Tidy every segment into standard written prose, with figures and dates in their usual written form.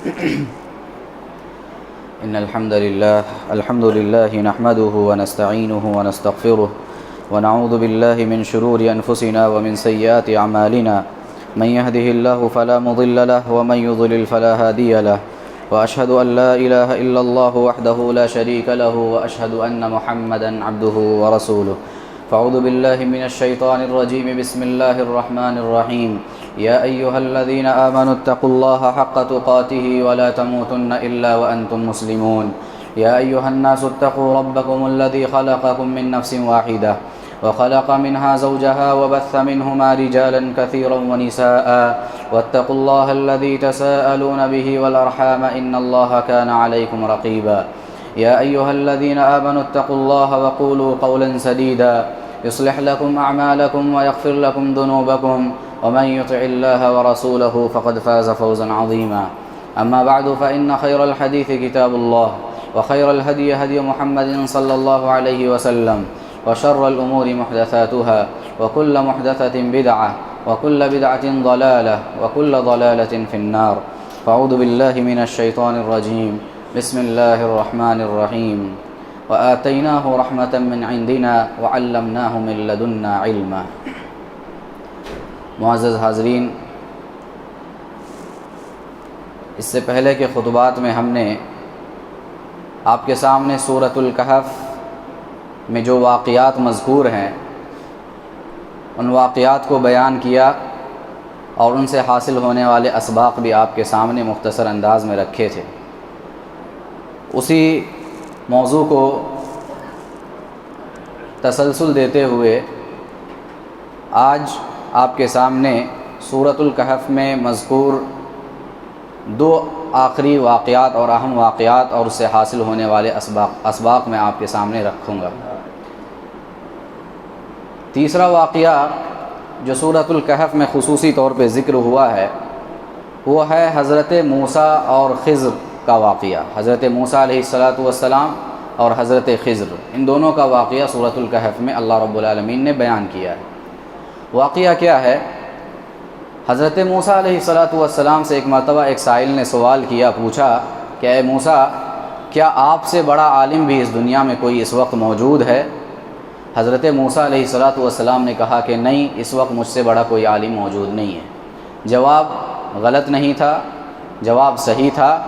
إن الحمد لله نحمده ونستعينه ونستغفره ونعوذ بالله من شرور أنفسنا ومن سيئات أعمالنا من يهده الله فلا مضل له ومن يضلل فلا هادي له وأشهد أن لا إله إلا الله وحده لا شريك له وأشهد أن محمدا عبده ورسوله فأعوذ بالله من الشيطان الرجيم بسم الله الرحمن الرحيم يا أيها الذين آمنوا اتقوا الله حق تقاته ولا تموتن إلا وأنتم مسلمون يا أيها الناس اتقوا ربكم الذي خلقكم من نفس واحدة وخلق منها زوجها وبث منهما رجالا كثيرا ونساء واتقوا الله الذي تساءلون به والأرحام إن الله كان عليكم رقيبا يا أيها الذين آمنوا اتقوا الله وقولوا قولا سديدا يصلح لكم أعمالكم ويغفر لكم ذنوبكم ومن يطع الله ورسوله فقد فاز فوزا عظيما أما بعد فإن خير الحديث كتاب الله وخير الهدي هدي محمد صلى الله عليه وسلم وشر الأمور محدثاتها وكل محدثة بدعة وكل بدعة ضلالة وكل ضلالة في النار فأعوذ بالله من الشيطان الرجيم بسم الله الرحمن الرحيم وآتيناه رحمة من عندنا وعلمناه من لدنا علما۔ معزز حاضرین، اس سے پہلے کے خطبات میں ہم نے آپ کے سامنے سورۃ الکہف میں جو واقعات مذکور ہیں ان واقعات کو بیان کیا اور ان سے حاصل ہونے والے اسباق بھی آپ کے سامنے مختصر انداز میں رکھے تھے۔ اسی موضوع کو تسلسل دیتے ہوئے آج آپ کے سامنے سورۃ الکہف میں مذکور دو آخری واقعات اور اہم واقعات اور اس سے حاصل ہونے والے اسباق میں آپ کے سامنے رکھوں گا۔ تیسرا واقعہ جو سورۃ الکہف میں خصوصی طور پہ ذکر ہوا ہے وہ ہے حضرت موسیٰ اور خضر کا واقعہ۔ حضرت موسیٰ علیہ السلام اور حضرت خضر، ان دونوں کا واقعہ سورۃ الکہف میں اللہ رب العالمین نے بیان کیا ہے۔ واقعہ کیا ہے؟ حضرت موسیٰ علیہ السلام سے ایک مرتبہ ایک سائل نے سوال کیا، پوچھا کہ اے موسیٰ، کیا آپ سے بڑا عالم بھی اس دنیا میں کوئی اس وقت موجود ہے؟ حضرت موسیٰ علیہ السلام نے کہا کہ نہیں، اس وقت مجھ سے بڑا کوئی عالم موجود نہیں ہے۔ جواب غلط نہیں تھا، جواب صحیح تھا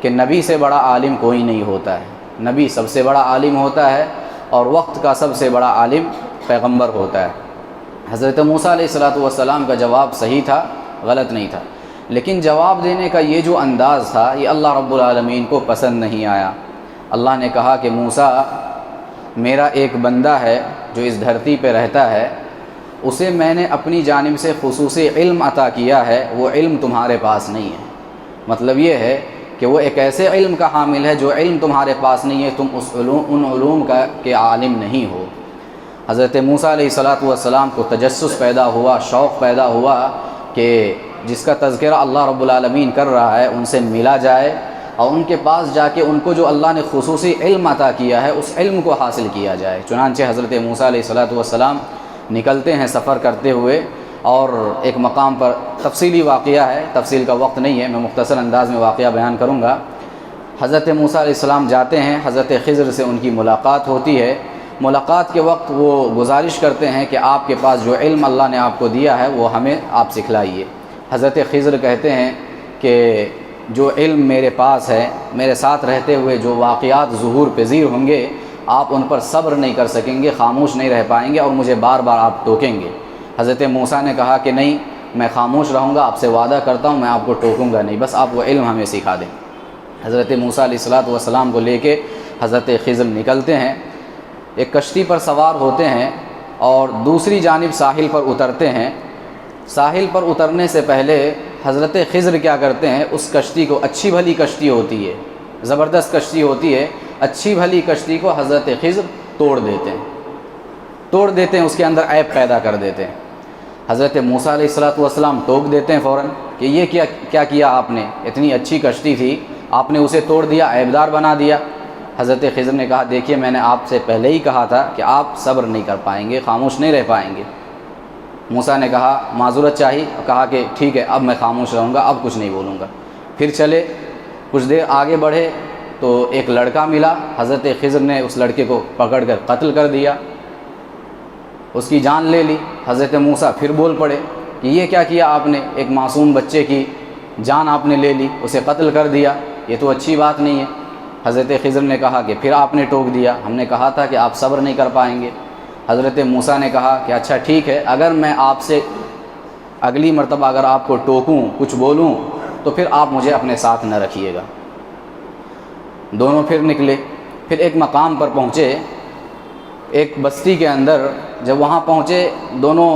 کہ نبی سے بڑا عالم کوئی نہیں ہوتا ہے۔ نبی سب سے بڑا عالم ہوتا ہے اور وقت کا سب سے بڑا عالم پیغمبر ہوتا ہے۔ حضرت موسیٰ علیہ السلام کا جواب صحیح تھا، غلط نہیں تھا، لیکن جواب دینے کا یہ جو انداز تھا یہ اللہ رب العالمین کو پسند نہیں آیا۔ اللہ نے کہا کہ موسیٰ، میرا ایک بندہ ہے جو اس دھرتی پہ رہتا ہے، اسے میں نے اپنی جانب سے خصوصی علم عطا کیا ہے، وہ علم تمہارے پاس نہیں ہے۔ مطلب یہ ہے کہ وہ ایک ایسے علم کا حامل ہے جو علم تمہارے پاس نہیں ہے، تم ان علوم کے عالم نہیں ہو۔ حضرت موسیٰ علیہ السلام کو تجسس پیدا ہوا، شوق پیدا ہوا کہ جس کا تذکرہ اللہ رب العالمین کر رہا ہے ان سے ملا جائے اور ان کے پاس جا کے ان کو جو اللہ نے خصوصی علم عطا کیا ہے اس علم کو حاصل کیا جائے۔ چنانچہ حضرت موسیٰ علیہ السلام نکلتے ہیں سفر کرتے ہوئے اور ایک مقام پر تفصیلی واقعہ ہے، تفصیل کا وقت نہیں ہے، میں مختصر انداز میں واقعہ بیان کروں گا۔ حضرت موسیٰ علیہ السلام جاتے ہیں، حضرت خضر سے ان کی ملاقات ہوتی ہے۔ ملاقات کے وقت وہ گزارش کرتے ہیں کہ آپ کے پاس جو علم اللہ نے آپ کو دیا ہے وہ ہمیں آپ سکھلائیے۔ حضرت خضر کہتے ہیں کہ جو علم میرے پاس ہے، میرے ساتھ رہتے ہوئے جو واقعات ظہور پذیر ہوں گے، آپ ان پر صبر نہیں کر سکیں گے، خاموش نہیں رہ پائیں گے اور مجھے بار بار آپ ٹوکیں گے۔ حضرت موسیٰ نے کہا کہ نہیں، میں خاموش رہوں گا، آپ سے وعدہ کرتا ہوں میں آپ کو ٹوکوں گا نہیں، بس آپ وہ علم ہمیں سکھا دیں۔ حضرت موسیٰ علیہ السلام کو لے کے حضرت خضر نکلتے ہیں، ایک کشتی پر سوار ہوتے ہیں اور دوسری جانب ساحل پر اترتے ہیں۔ ساحل پر اترنے سے پہلے حضرت خضر کیا کرتے ہیں، اس کشتی کو، اچھی بھلی کشتی ہوتی ہے، زبردست کشتی ہوتی ہے، اچھی بھلی کشتی کو حضرت خضر توڑ دیتے ہیں، اس کے اندر عیب پیدا کر دیتے ہیں۔ حضرت موسیٰ علیہ السلام ٹوک دیتے ہیں فوراً کہ یہ کیا کیا آپ نے، اتنی اچھی کشتی تھی، آپ نے اسے توڑ دیا، عیبدار بنا دیا۔ حضرت خضر نے کہا دیکھیے میں نے آپ سے پہلے ہی کہا تھا کہ آپ صبر نہیں کر پائیں گے، خاموش نہیں رہ پائیں گے۔ موسیٰ نے کہا معذرت چاہی، کہا کہ ٹھیک ہے اب میں خاموش رہوں گا، اب کچھ نہیں بولوں گا۔ پھر چلے کچھ دیر آگے بڑھے تو ایک لڑکا ملا، حضرت خضر نے اس لڑکے کو پکڑ کر قتل کر دیا، اس کی جان لے لی۔ حضرت موسیٰ پھر بول پڑے کہ یہ کیا کیا آپ نے، ایک معصوم بچے کی جان آپ نے لے لی، اسے قتل کر دیا، یہ تو اچھی بات نہیں ہے۔ حضرت خضر نے کہا کہ پھر آپ نے ٹوک دیا، ہم نے کہا تھا کہ آپ صبر نہیں کر پائیں گے۔ حضرت موسیٰ نے کہا کہ اچھا ٹھیک ہے، اگر میں آپ سے اگلی مرتبہ اگر آپ کو ٹوکوں، کچھ بولوں تو پھر آپ مجھے اپنے ساتھ نہ رکھیے گا۔ دونوں پھر نکلے، پھر ایک مقام پر پہنچے، ایک بستی کے اندر۔ جب وہاں پہنچے، دونوں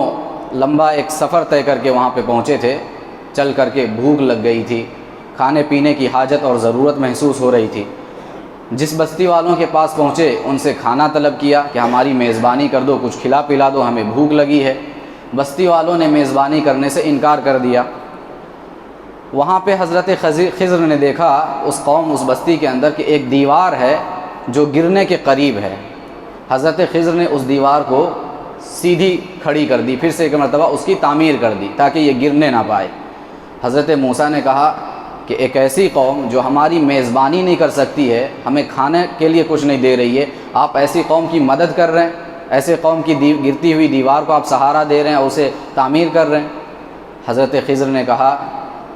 لمبا ایک سفر طے کر کے وہاں پہ پہنچے تھے، چل کر کے بھوک لگ گئی تھی، کھانے پینے کی حاجت اور ضرورت محسوس ہو رہی تھی۔ جس بستی والوں کے پاس پہنچے ان سے کھانا طلب کیا کہ ہماری میزبانی کر دو، کچھ کھلا پلا دو، ہمیں بھوک لگی ہے۔ بستی والوں نے میزبانی کرنے سے انکار کر دیا۔ وہاں پہ حضرت خضر نے دیکھا اس قوم، اس بستی کے اندر کہ ایک دیوار ہے جو گرنے کے قریب ہے۔ حضرت خضر نے اس دیوار کو سیدھی کھڑی کر دی، پھر سے ایک مرتبہ اس کی تعمیر کر دی تاکہ یہ گرنے نہ پائے۔ حضرت موسیٰ نے کہا کہ ایک ایسی قوم جو ہماری میزبانی نہیں کر سکتی ہے، ہمیں کھانے کے لیے کچھ نہیں دے رہی ہے، آپ ایسی قوم کی مدد کر رہے ہیں، ایسے قوم کی گرتی ہوئی دیوار کو آپ سہارا دے رہے ہیں، اسے تعمیر کر رہے ہیں۔ حضرت خضر نے کہا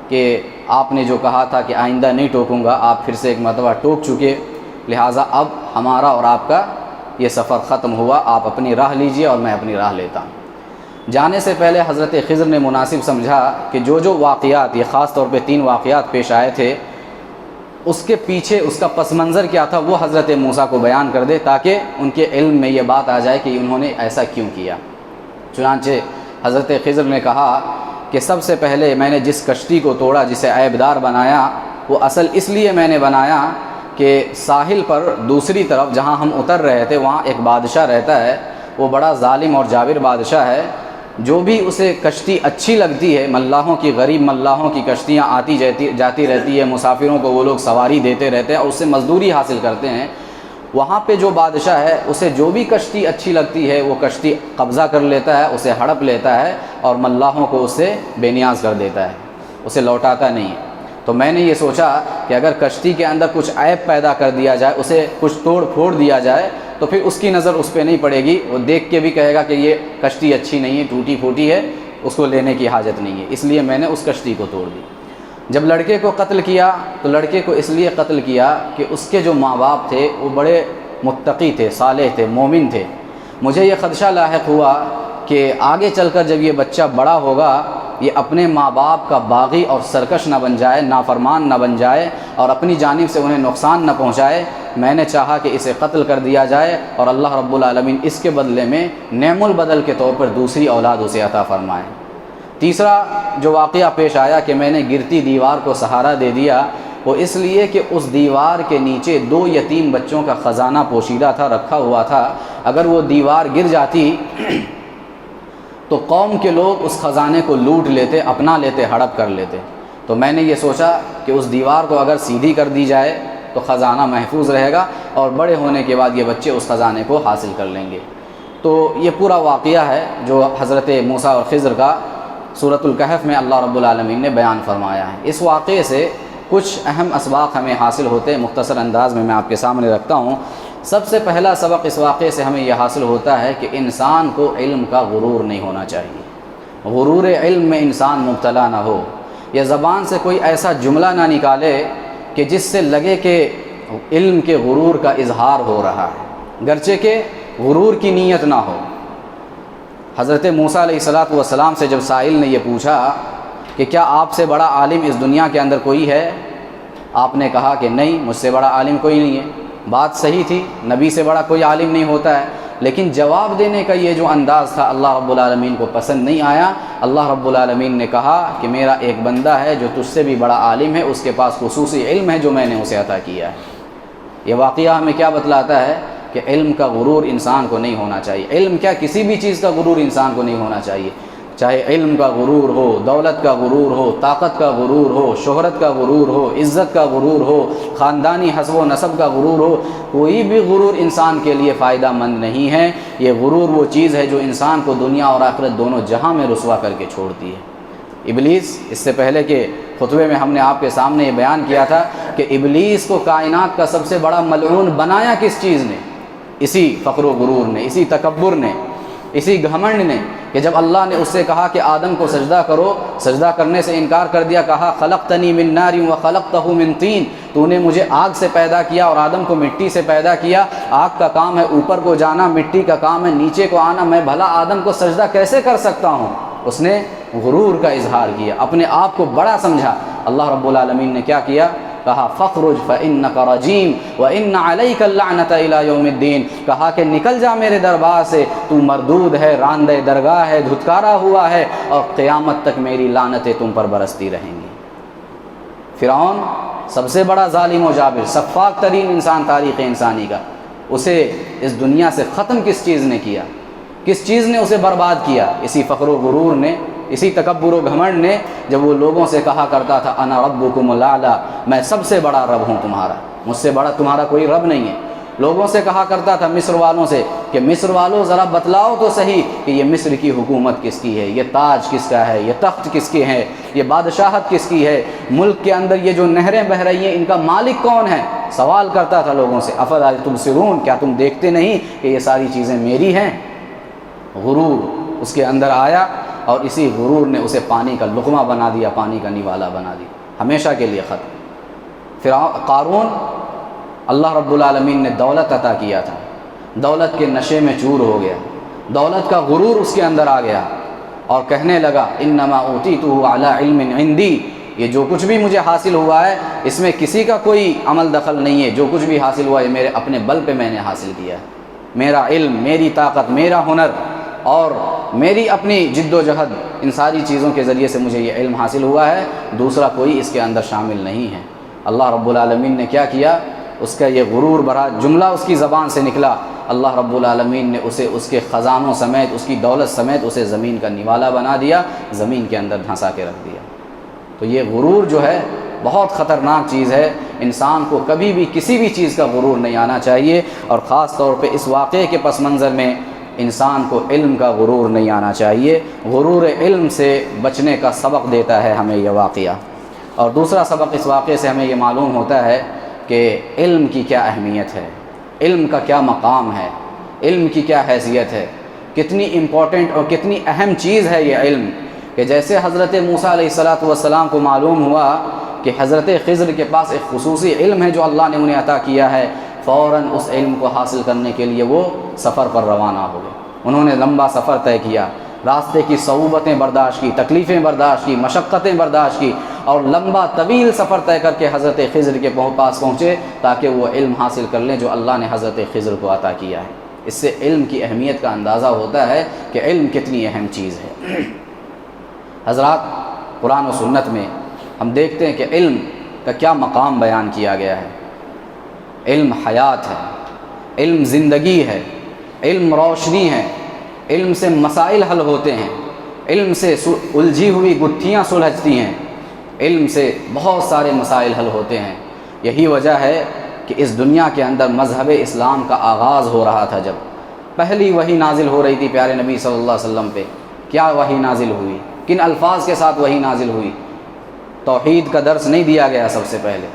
کہ آپ نے جو کہا تھا کہ آئندہ نہیں ٹوکوں گا، آپ پھر سے ایک مرتبہ ٹوک چکے، لہٰذا اب ہمارا اور آپ کا یہ سفر ختم ہوا، آپ اپنی راہ لیجئے اور میں اپنی راہ لیتا ہوں۔ جانے سے پہلے حضرت خضر نے مناسب سمجھا کہ جو واقعات، یہ خاص طور پہ 3 واقعات پیش آئے تھے، اس کے پیچھے اس کا پس منظر کیا تھا وہ حضرت موسیٰ کو بیان کر دے تاکہ ان کے علم میں یہ بات آ جائے کہ انہوں نے ایسا کیوں کیا۔ چنانچہ حضرت خضر نے کہا کہ سب سے پہلے میں نے جس کشتی کو توڑا، جسے عیبدار بنایا، وہ اصل اس لیے میں نے بنایا کہ ساحل پر دوسری طرف جہاں ہم اتر رہے تھے وہاں ایک بادشاہ رہتا ہے، وہ بڑا ظالم اور جابر بادشاہ ہے۔ جو بھی اسے کشتی اچھی لگتی ہے، ملاحوں کی، غریب ملاحوں کی کشتیاں آتی جاتی رہتی ہے، مسافروں کو وہ لوگ سواری دیتے رہتے ہیں اور اس سے مزدوری حاصل کرتے ہیں، وہاں پہ جو بادشاہ ہے اسے جو بھی کشتی اچھی لگتی ہے وہ کشتی قبضہ کر لیتا ہے، اسے ہڑپ لیتا ہے اور ملاحوں کو اس سے بے نیاز کر دیتا ہے، اسے لوٹاتا نہیں ہے۔ تو میں نے یہ سوچا کہ اگر کشتی کے اندر کچھ عیب پیدا کر دیا جائے، اسے کچھ توڑ پھوڑ دیا جائے تو پھر اس کی نظر اس پہ نہیں پڑے گی، وہ دیکھ کے بھی کہے گا کہ یہ کشتی اچھی نہیں ہے، ٹوٹی پھوٹی ہے، اس کو لینے کی حاجت نہیں ہے، اس لیے میں نے اس کشتی کو توڑ دی۔ جب لڑکے کو قتل کیا تو لڑکے کو اس لیے قتل کیا کہ اس کے جو ماں باپ تھے وہ بڑے متقی تھے، صالح تھے، مومن تھے۔ مجھے یہ خدشہ لاحق ہوا کہ آگے چل کر جب یہ بچہ بڑا ہوگا یہ اپنے ماں باپ کا باغی اور سرکش نہ بن جائے، نافرمان نہ بن جائے اور اپنی جانب سے انہیں نقصان نہ پہنچائے۔ میں نے چاہا کہ اسے قتل کر دیا جائے اور اللہ رب العالمین اس کے بدلے میں نعم البدل کے طور پر دوسری اولاد اسے عطا فرمائے۔ تیسرا جو واقعہ پیش آیا کہ میں نے گرتی دیوار کو سہارا دے دیا، وہ اس لیے کہ اس دیوار کے نیچے 2 یتیم بچوں کا خزانہ پوشیدہ تھا، رکھا ہوا تھا۔ اگر وہ دیوار گر جاتی تو قوم کے لوگ اس خزانے کو لوٹ لیتے، اپنا لیتے، ہڑپ کر لیتے۔ تو میں نے یہ سوچا کہ اس دیوار کو اگر سیدھی کر دی جائے تو خزانہ محفوظ رہے گا اور بڑے ہونے کے بعد یہ بچے اس خزانے کو حاصل کر لیں گے۔ تو یہ پورا واقعہ ہے جو حضرت موسیٰ اور خضر کا سورۃ الکہف میں اللہ رب العالمین نے بیان فرمایا ہے۔ اس واقعے سے کچھ اہم اسباق ہمیں حاصل ہوتے ہیں، مختصر انداز میں آپ کے سامنے رکھتا ہوں۔ سب سے پہلا سبق اس واقعے سے ہمیں یہ حاصل ہوتا ہے کہ انسان کو علم کا غرور نہیں ہونا چاہیے، غرور علم میں انسان مبتلا نہ ہو، یا زبان سے کوئی ایسا جملہ نہ نکالے کہ جس سے لگے کہ علم کے غرور کا اظہار ہو رہا ہے، گرچہ کہ غرور کی نیت نہ ہو۔ حضرت موسیٰ علیہ السلام سے جب سائل نے یہ پوچھا کہ کیا آپ سے بڑا عالم اس دنیا کے اندر کوئی ہے، آپ نے کہا کہ نہیں، مجھ سے بڑا عالم کوئی نہیں ہے۔ بات صحیح تھی، نبی سے بڑا کوئی عالم نہیں ہوتا ہے، لیکن جواب دینے کا یہ جو انداز تھا اللہ رب العالمین کو پسند نہیں آیا۔ اللہ رب العالمین نے کہا کہ میرا ایک بندہ ہے جو تجھ سے بھی بڑا عالم ہے، اس کے پاس خصوصی علم ہے جو میں نے اسے عطا کیا ہے۔ یہ واقعہ ہمیں کیا بتلاتا ہے کہ علم کا غرور انسان کو نہیں ہونا چاہیے۔ علم کیا، کسی بھی چیز کا غرور انسان کو نہیں ہونا چاہیے، چاہے علم کا غرور ہو، دولت کا غرور ہو، طاقت کا غرور ہو، شہرت کا غرور ہو، عزت کا غرور ہو، خاندانی حسب و نسب کا غرور ہو، کوئی بھی غرور انسان کے لیے فائدہ مند نہیں ہے۔ یہ غرور وہ چیز ہے جو انسان کو دنیا اور آخرت دونوں جہاں میں رسوا کر کے چھوڑتی ہے۔ ابلیس، اس سے پہلے کہ خطبے میں ہم نے آپ کے سامنے یہ بیان کیا تھا کہ ابلیس کو کائنات کا سب سے بڑا ملعون بنایا کس چیز نے؟ اسی فخر و غرور نے، اسی تکبر نے، اسی گھمنڈ نے، کہ جب اللہ نے اس سے کہا کہ آدم کو سجدہ کرو، سجدہ کرنے سے انکار کر دیا، کہا خلقتنی من نار وخلقتہ من طین، تو نے مجھے آگ سے پیدا کیا اور آدم کو مٹی سے پیدا کیا، آگ کا کام ہے اوپر کو جانا، مٹی کا کام ہے نیچے کو آنا، میں بھلا آدم کو سجدہ کیسے کر سکتا ہوں؟ اس نے غرور کا اظہار کیا، اپنے آپ کو بڑا سمجھا۔ اللہ رب العالمین نے کیا کیا؟ کہا فخرج فإنک رجیم وإن علیک اللعنۃ الی یوم الدین، کہا کہ نکل جا میرے دربار سے، تو مردود ہے، راندہ درگاہ ہے، دھتکارا ہوا ہے، اور قیامت تک میری لعنتیں تم پر برستی رہیں گی۔ فرعون سب سے بڑا ظالم و جابر، سفاک ترین انسان تاریخ انسانی کا، اسے اس دنیا سے ختم کس چیز نے کیا؟ کس چیز نے اسے برباد کیا؟ اسی فخر و غرور نے، اسی تکبر و گھمنڈ نے، جب وہ لوگوں سے کہا کرتا تھا انا ربکم الاعلی، میں سب سے بڑا رب ہوں تمہارا، مجھ سے بڑا تمہارا کوئی رب نہیں ہے۔ لوگوں سے کہا کرتا تھا مصر والوں سے کہ مصر والوں ذرا بتلاؤ تو صحیح کہ یہ مصر کی حکومت کس کی ہے، یہ تاج کس کا ہے، یہ تخت کس کے ہیں، یہ بادشاہت کس کی ہے، ملک کے اندر یہ جو نہریں بہہ رہی ہیں ان کا مالک کون ہے؟ سوال کرتا تھا لوگوں سے، افلا تبصرون، کیا تم دیکھتے نہیں کہ یہ ساری چیزیں میری ہیں؟ غرور اس کے اندر آیا، اور اسی غرور نے اسے پانی کا لقمہ بنا دیا، پانی کا نیوالا بنا دیا، ہمیشہ کے لیے ختم۔ قارون، اللہ رب العالمین نے دولت عطا کیا تھا، دولت کے نشے میں چور ہو گیا، دولت کا غرور اس کے اندر آ گیا، اور کہنے لگا انما اوتیتہ علی علم عندی، یہ جو کچھ بھی مجھے حاصل ہوا ہے اس میں کسی کا کوئی عمل دخل نہیں ہے، جو کچھ بھی حاصل ہوا ہے میرے اپنے بل پہ میں نے حاصل کیا ہے، میرا علم، میری طاقت، میرا ہنر اور میری اپنی جد و جہد، ان ساری چیزوں کے ذریعے سے مجھے یہ علم حاصل ہوا ہے، دوسرا کوئی اس کے اندر شامل نہیں ہے۔ اللہ رب العالمین نے کیا کیا؟ اس کا یہ غرور بھرا جملہ اس کی زبان سے نکلا، اللہ رب العالمین نے اسے اس کے خزانوں سمیت، اس کی دولت سمیت اسے زمین کا نوالا بنا دیا، زمین کے اندر دھنسا کے رکھ دیا۔ تو یہ غرور جو ہے بہت خطرناک چیز ہے، انسان کو کبھی بھی کسی بھی چیز کا غرور نہیں آنا چاہیے، اور خاص طور پہ اس واقعے کے پس منظر میں انسان کو علم کا غرور نہیں آنا چاہیے۔ غرور علم سے بچنے کا سبق دیتا ہے ہمیں یہ واقعہ۔ اور دوسرا سبق اس واقعے سے ہمیں یہ معلوم ہوتا ہے کہ علم کی کیا اہمیت ہے، علم کا کیا مقام ہے، علم کی کیا حیثیت ہے، کتنی امپورٹنٹ اور کتنی اہم چیز ہے یہ علم، کہ جیسے حضرت موسیٰ علیہ السلام کو معلوم ہوا کہ حضرت خضر کے پاس ایک خصوصی علم ہے جو اللہ نے انہیں عطا کیا ہے، فوراً اس علم کو حاصل کرنے کے لیے وہ سفر پر روانہ ہو گئے۔ انہوں نے لمبا سفر طے کیا، راستے کی صعوبتیں برداشت کی، تکلیفیں برداشت کی، مشقتیں برداشت کی، اور لمبا طویل سفر طے کر کے حضرت خضر کے پاس پہنچے تاکہ وہ علم حاصل کر لیں جو اللہ نے حضرت خضر کو عطا کیا ہے۔ اس سے علم کی اہمیت کا اندازہ ہوتا ہے کہ علم کتنی اہم چیز ہے۔ حضرات، قرآن و سنت میں ہم دیکھتے ہیں کہ علم کا کیا مقام بیان کیا گیا ہے۔ علم حیات ہے، علم زندگی ہے، علم روشنی ہے، علم سے مسائل حل ہوتے ہیں، علم سے الجھی ہوئی گتھیاں سلجھتی ہیں، علم سے بہت سارے مسائل حل ہوتے ہیں۔ یہی وجہ ہے کہ اس دنیا کے اندر مذہب اسلام کا آغاز ہو رہا تھا، جب پہلی وحی نازل ہو رہی تھی پیارے نبی صلی اللہ علیہ وسلم پہ، کیا وحی نازل ہوئی، کن الفاظ کے ساتھ وحی نازل ہوئی؟ توحید کا درس نہیں دیا گیا سب سے پہلے،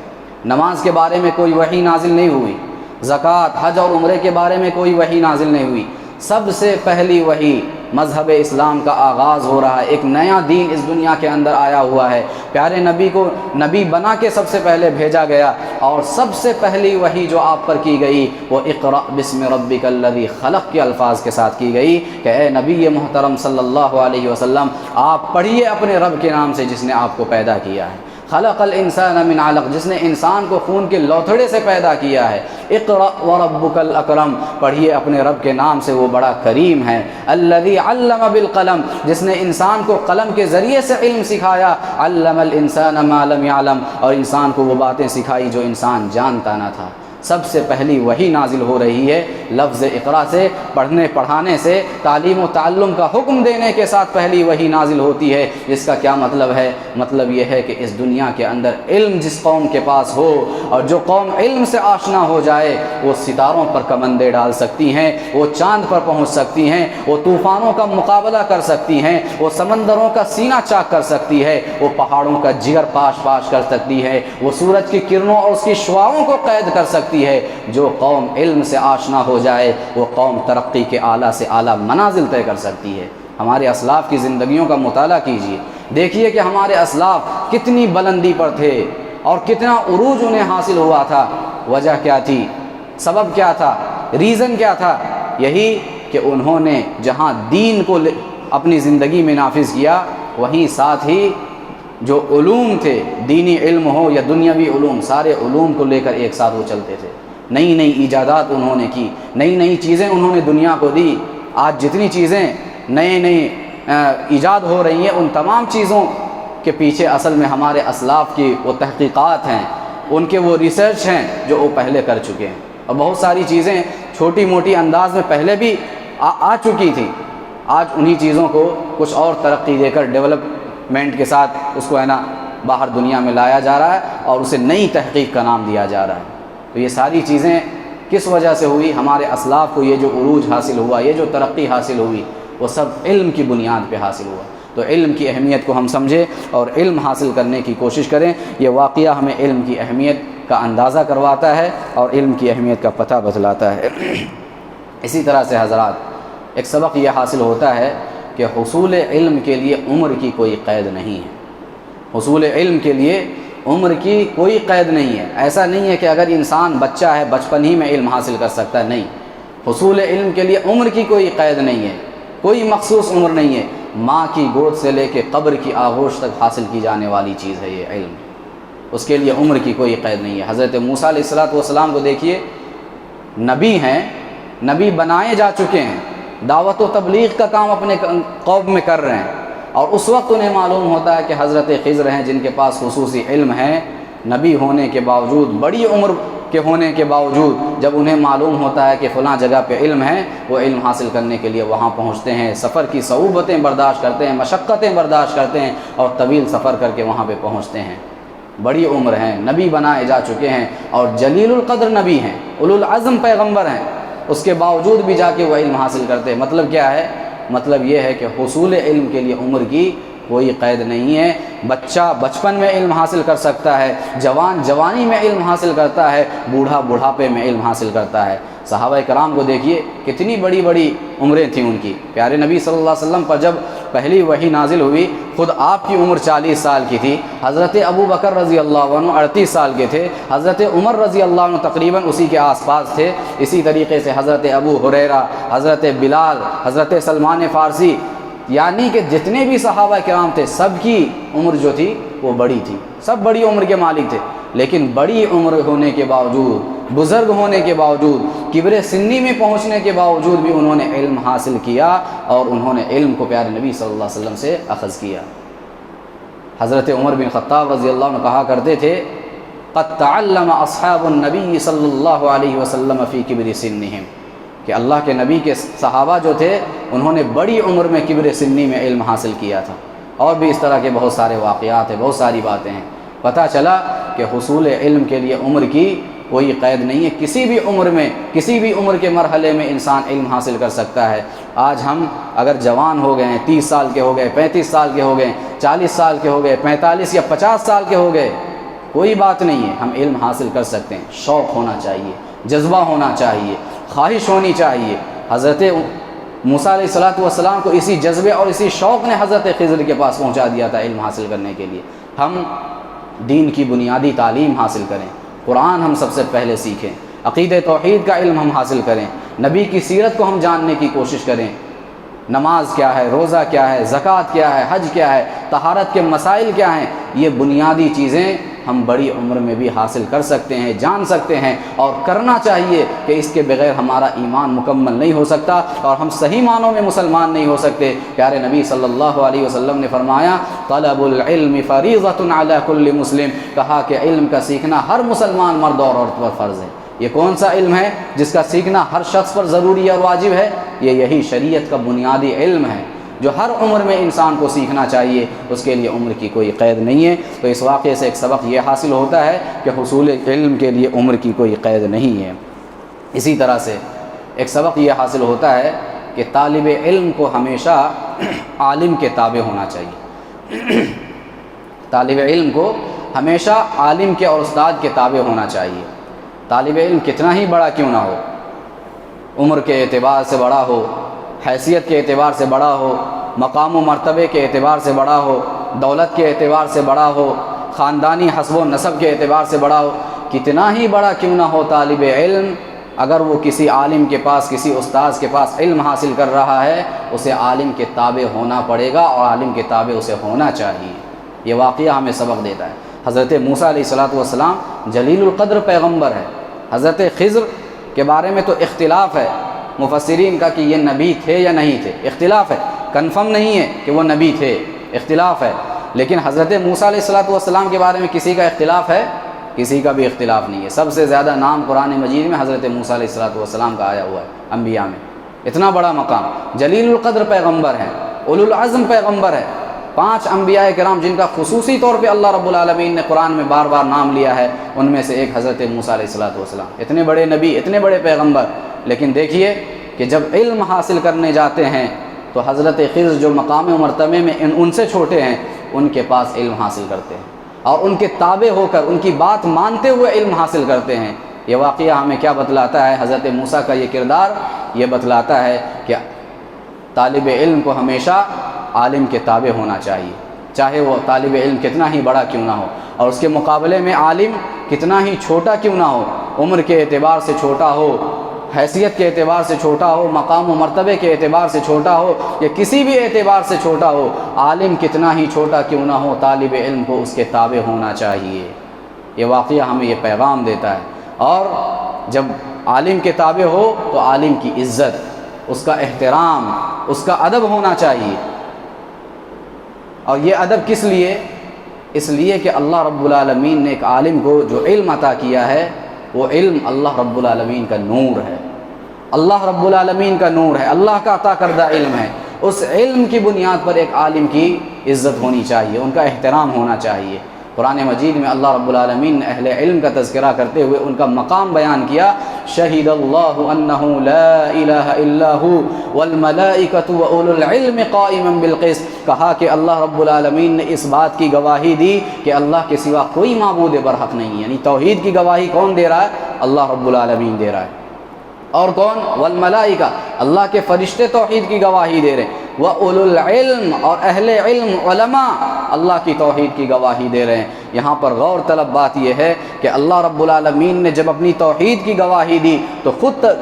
نماز کے بارے میں کوئی وحی نازل نہیں ہوئی، زکوٰۃ، حج اور عمرے کے بارے میں کوئی وحی نازل نہیں ہوئی۔ سب سے پہلی وحی مذہب اسلام کا آغاز ہو رہا ہے، ایک نیا دین اس دنیا کے اندر آیا ہوا ہے، پیارے نبی کو نبی بنا کے سب سے پہلے بھیجا گیا، اور سب سے پہلی وحی جو آپ پر کی گئی وہ اقرأ بسم ربک الذی خلق کے الفاظ کے ساتھ کی گئی کہ اے نبی محترم صلی اللہ علیہ وسلم، آپ پڑھیے اپنے رب کے نام سے جس نے آپ کو پیدا کیا ہے۔ خلق الانسان من علق، جس نے انسان کو خون کے لوتھڑے سے پیدا کیا ہے۔ اقرأ وربک الاکرم، پڑھیے اپنے رب کے نام سے، وہ بڑا کریم ہے۔ الذی علم بالقلم، جس نے انسان کو قلم کے ذریعے سے علم سکھایا۔ علم الانسان ما لم يعلم، اور انسان کو وہ باتیں سکھائی جو انسان جانتا نہ تھا۔ سب سے پہلی وحی نازل ہو رہی ہے لفظ اقرا سے، پڑھنے پڑھانے سے، تعلیم و تعلم کا حکم دینے کے ساتھ پہلی وحی نازل ہوتی ہے، جس کا کیا مطلب ہے؟ مطلب یہ ہے کہ اس دنیا کے اندر علم جس قوم کے پاس ہو، اور جو قوم علم سے آشنا ہو جائے، وہ ستاروں پر کمندیں ڈال سکتی ہیں، وہ چاند پر پہنچ سکتی ہیں، وہ طوفانوں کا مقابلہ کر سکتی ہیں، وہ سمندروں کا سینہ چاک کر سکتی ہے، وہ پہاڑوں کا جگر پاش پاش کر سکتی ہے، وہ سورج کی کرنوں اور اس کی شعاؤں کو قید کر سکتی ہے۔ جو قوم علم سے آشنا ہو جائے، وہ قوم ترقی کے اعلیٰ سے اعلیٰ منازل طے کر سکتی ہے۔ ہمارے اسلاف کی زندگیوں کا مطالعہ کیجیے، دیکھیے کہ ہمارے اسلاف کتنی بلندی پر تھے اور کتنا عروج انہیں حاصل ہوا تھا۔ وجہ کیا تھی؟ سبب کیا تھا؟ ریزن کیا تھا؟ یہی کہ انہوں نے جہاں دین کو اپنی زندگی میں نافذ کیا، وہیں ساتھ ہی جو علوم تھے، دینی علم ہو یا دنیاوی علوم، سارے علوم کو لے کر ایک ساتھ وہ چلتے تھے۔ نئی نئی ایجادات انہوں نے کی، نئی نئی چیزیں انہوں نے دنیا کو دی۔ آج جتنی چیزیں نئی ایجاد ہو رہی ہیں، ان تمام چیزوں کے پیچھے اصل میں ہمارے اسلاف کی وہ تحقیقات ہیں، ان کے وہ ریسرچ ہیں جو وہ پہلے کر چکے ہیں۔ اور بہت ساری چیزیں چھوٹی موٹی انداز میں پہلے بھی آ چکی تھیں، آج انہی چیزوں کو کچھ اور ترقی دے کر ڈیولپمنٹ کے ساتھ اس کو باہر دنیا میں لایا جا رہا ہے اور اسے نئی تحقیق کا نام دیا جا رہا ہے۔ تو یہ ساری چیزیں کس وجہ سے ہوئی؟ ہمارے اسلاف کو یہ جو عروج حاصل ہوا، یہ جو ترقی حاصل ہوئی، وہ سب علم کی بنیاد پہ حاصل ہوا۔ تو علم کی اہمیت کو ہم سمجھیں اور علم حاصل کرنے کی کوشش کریں۔ یہ واقعہ ہمیں علم کی اہمیت کا اندازہ کرواتا ہے اور علم کی اہمیت کا پتہ بتلاتا ہے۔ اسی طرح سے حضرات، ایک سبق یہ حاصل ہوتا ہے کہ حصول علم کے لیے عمر کی کوئی قید نہیں ہے۔ حصول علم کے لیے عمر کی کوئی قید نہیں ہے۔ ایسا نہیں ہے کہ اگر انسان بچہ ہے بچپن ہی میں علم حاصل کر سکتا ہے، نہیں۔ حصول علم کے لیے عمر کی کوئی قید نہیں ہے، کوئی مخصوص عمر نہیں ہے۔ ماں کی گود سے لے کے قبر کی آغوش تک حاصل کی جانے والی چیز ہے یہ علم، اس کے لیے عمر کی کوئی قید نہیں ہے۔ حضرت موسیٰ علیہ السلام کو دیکھیے، نبی ہیں، نبی بنائے جا چکے ہیں، دعوت و تبلیغ کا کام اپنے قوم میں کر رہے ہیں، اور اس وقت انہیں معلوم ہوتا ہے کہ حضرت خضر ہیں جن کے پاس خصوصی علم ہے، نبی ہونے کے باوجود، بڑی عمر کے ہونے کے باوجود، جب انہیں معلوم ہوتا ہے کہ فلاں جگہ پہ علم ہے، وہ علم حاصل کرنے کے لیے وہاں پہنچتے ہیں، سفر کی صعوبتیں برداشت کرتے ہیں، مشقتیں برداشت کرتے ہیں اور طویل سفر کر کے وہاں پہ پہنچتے ہیں۔ بڑی عمر ہیں، نبی بنائے جا چکے ہیں اور جلیل القدر نبی ہیں، اولو العزم پیغمبر ہیں، اس کے باوجود بھی جا کے وہ علم حاصل کرتے ہیں۔ مطلب کیا ہے؟ مطلب یہ ہے کہ حصول علم کے لیے عمر کی کوئی قید نہیں ہے۔ بچہ بچپن میں علم حاصل کر سکتا ہے، جوان جوانی میں علم حاصل کرتا ہے، بوڑھا بڑھاپے میں علم حاصل کرتا ہے۔ صحابہ کرام کو دیکھیے، کتنی بڑی بڑی عمریں تھیں ان کی۔ پیارے نبی صلی اللہ علیہ وسلم پر جب پہلی وحی نازل ہوئی، خود آپ کی عمر 40 سال کی تھی، حضرت ابو بکر رضی اللہ عنہ 38 سال کے تھے، حضرت عمر رضی اللہ عنہ تقریباً اسی کے آس پاس تھے۔ اسی طریقے سے حضرت ابو ہریرہ، حضرت بلال، حضرت سلمان فارسی، یعنی کہ جتنے بھی صحابہ کرام تھے، سب کی عمر جو تھی وہ بڑی تھی، سب بڑی عمر کے مالک تھے۔ لیکن بڑی عمر ہونے کے باوجود، بزرگ ہونے کے باوجود، کبر سنی میں پہنچنے کے باوجود بھی انہوں نے علم حاصل کیا اور انہوں نے علم کو پیارے نبی صلی اللہ علیہ وسلم سے اخذ کیا۔ حضرت عمر بن خطاب رضی اللہ عنہ کہا کرتے تھے، قد تعلم اصحاب النبی صلی اللہ علیہ وسلم فی کبر سنہم، کہ اللہ کے نبی کے صحابہ جو تھے انہوں نے بڑی عمر میں کبر سنی میں علم حاصل کیا تھا۔ اور بھی اس طرح کے بہت سارے واقعات ہیں، بہت ساری باتیں ہیں۔ پتہ چلا کہ حصول علم کے لیے عمر کی کوئی قید نہیں ہے، کسی بھی عمر میں، کسی بھی عمر کے مرحلے میں انسان علم حاصل کر سکتا ہے۔ آج ہم اگر جوان ہو گئے ہیں، 30 سال کے ہو گئے، 35 سال کے ہو گئے، 40 سال کے ہو گئے، 45 یا 50 سال کے ہو گئے، کوئی بات نہیں ہے، ہم علم حاصل کر سکتے ہیں۔ شوق ہونا چاہیے، جذبہ ہونا چاہیے، خواہش ہونی چاہیے۔ حضرت موسیٰ علیہ السلام کو اسی جذبے اور اسی شوق نے حضرت خضر کے پاس پہنچا دیا تھا علم حاصل کرنے کے لیے۔ ہم دین کی بنیادی تعلیم حاصل کریں، قرآن ہم سب سے پہلے سیکھیں، عقیدہ توحید کا علم ہم حاصل کریں، نبی کی سیرت کو ہم جاننے کی کوشش کریں، نماز کیا ہے، روزہ کیا ہے، زکوٰۃ کیا ہے، حج کیا ہے، طہارت کے مسائل کیا ہیں، یہ بنیادی چیزیں ہم بڑی عمر میں بھی حاصل کر سکتے ہیں، جان سکتے ہیں، اور کرنا چاہیے کہ اس کے بغیر ہمارا ایمان مکمل نہیں ہو سکتا اور ہم صحیح معنوں میں مسلمان نہیں ہو سکتے۔ پیارے نبی صلی اللہ علیہ وسلم نے فرمایا، طلب العلم فریضۃ علی کل مسلم، کہا کہ علم کا سیکھنا ہر مسلمان مرد اور عورت پر فرض ہے۔ یہ کون سا علم ہے جس کا سیکھنا ہر شخص پر ضروری اور واجب ہے؟ یہی شریعت کا بنیادی علم ہے جو ہر عمر میں انسان کو سیکھنا چاہیے، اس کے لیے عمر کی کوئی قید نہیں ہے۔ تو اس واقعے سے ایک سبق یہ حاصل ہوتا ہے کہ حصول علم کے لیے عمر کی کوئی قید نہیں ہے۔ اسی طرح سے ایک سبق یہ حاصل ہوتا ہے کہ طالب علم کو ہمیشہ عالم کے تابع ہونا چاہیے۔ طالب علم کو ہمیشہ عالم کے اور استاد کے تابع ہونا چاہیے۔ طالب علم کتنا ہی بڑا کیوں نہ ہو، عمر کے اعتبار سے بڑا ہو، حیثیت کے اعتبار سے بڑا ہو، مقام و مرتبے کے اعتبار سے بڑا ہو، دولت کے اعتبار سے بڑا ہو، خاندانی حسب و نسب کے اعتبار سے بڑا ہو، کتنا ہی بڑا کیوں نہ ہو طالب علم، اگر وہ کسی عالم کے پاس، کسی استاذ کے پاس علم حاصل کر رہا ہے، اسے عالم کے تابع ہونا پڑے گا اور عالم کے تابع اسے ہونا چاہیے۔ یہ واقعہ ہمیں سبق دیتا ہے۔ حضرت موسیٰ علیہ السلام جلیل القدر پیغمبر ہے۔ حضرت خضر کے بارے میں تو اختلاف ہے مفسرین کا کہ یہ نبی تھے یا نہیں تھے، اختلاف ہے، کنفرم نہیں ہے کہ وہ نبی تھے، اختلاف ہے۔ لیکن حضرت موسیٰ علیہ السلام کے بارے میں کسی کا اختلاف ہے؟ کسی کا بھی اختلاف نہیں ہے۔ سب سے زیادہ نام قرآن مجید میں حضرت موسیٰ علیہ السلام کا آیا ہوا ہے انبیاء میں۔ اتنا بڑا مقام، جلیل القدر پیغمبر ہیں، اولو العزم پیغمبر ہے۔ 5 انبیاء کرام جن کا خصوصی طور پہ اللہ رب العالمین نے قرآن میں بار بار نام لیا ہے، ان میں سے ایک حضرت موسیٰ علیہ السلام۔ اتنے بڑے نبی، اتنے بڑے پیغمبر، لیکن دیکھیے کہ جب علم حاصل کرنے جاتے ہیں تو حضرت خضر جو مقام و مرتبے میں ان سے چھوٹے ہیں، ان کے پاس علم حاصل کرتے ہیں اور ان کے تابع ہو کر ان کی بات مانتے ہوئے علم حاصل کرتے ہیں۔ یہ واقعہ ہمیں کیا بتلاتا ہے؟ حضرت موسیٰ کا یہ کردار یہ بتلاتا ہے کہ طالب علم کو ہمیشہ عالم کے تابع ہونا چاہیے، چاہے وہ طالب علم کتنا ہی بڑا کیوں نہ ہو، اور اس کے مقابلے میں عالم کتنا ہی چھوٹا کیوں نہ ہو، عمر کے اعتبار سے چھوٹا ہو، حیثیت کے اعتبار سے چھوٹا ہو، مقام و مرتبے کے اعتبار سے چھوٹا ہو، یا کسی بھی اعتبار سے چھوٹا ہو، عالم کتنا ہی چھوٹا کیوں نہ ہو، طالب علم کو اس کے تابع ہونا چاہیے۔ یہ واقعہ ہمیں یہ پیغام دیتا ہے۔ اور جب عالم کے تابع ہو تو عالم کی عزت، اس کا احترام، اس کا ادب ہونا چاہیے۔ اور یہ ادب کس لیے؟ اس لیے کہ اللہ رب العالمین نے ایک عالم کو جو علم عطا کیا ہے، وہ علم اللہ رب العالمین کا نور ہے، اللہ رب العالمین کا نور ہے، اللہ کا عطا کردہ علم ہے۔ اس علم کی بنیاد پر ایک عالم کی عزت ہونی چاہیے، ان کا احترام ہونا چاہیے۔ قرآن مجید میں اللہ رب العالمین نے اہل علم کا تذکرہ کرتے ہوئے ان کا مقام بیان کیا، شہید اللہ انہ لا الہ الا ہو والملائکۃ واولو العلم قائما بالقسط، کہا کہ اللہ رب العالمین نے اس بات کی گواہی دی کہ اللہ کے سوا کوئی معبود برحق نہیں، یعنی توحید کی گواہی کون دے رہا ہے؟ اللہ رب العالمین دے رہا ہے۔ اور کون؟ والملائکہ، اللہ کے فرشتے توحید کی گواہی دے رہے ہیں، وَأُولُو الْعِلْمِ، اور اہل علم علماء اللہ کی توحید کی گواہی دے رہے ہیں۔ یہاں پر غور طلب بات یہ ہے کہ اللہ رب العالمین نے جب اپنی توحید کی گواہی دی تو